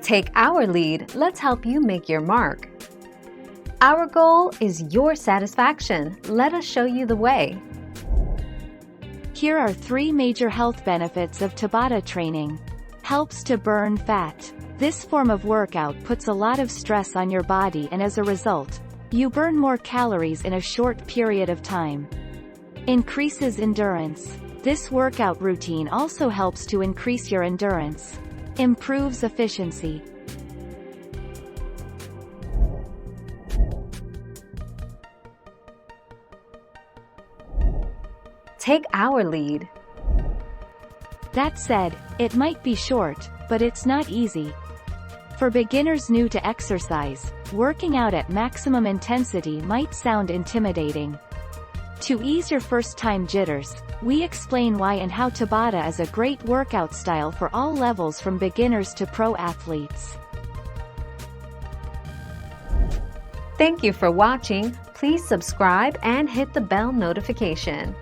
Take our lead, let's help you make your mark. Our goal is your satisfaction. Let us show you the way. Here are 3 major health benefits of Tabata training. Helps to burn fat. This form of workout puts a lot of stress on your body, and as a result, you burn more calories in a short period of time. Increases endurance. This workout routine also helps to increase your endurance. Improves efficiency. Take our lead. That said, it might be short, but it's not easy. For beginners new to exercise, working out at maximum intensity might sound intimidating. To ease your first-time jitters, we explain why and how Tabata is a great workout style for all levels from beginners to pro athletes. Thank you for watching. Please subscribe and hit the bell notification.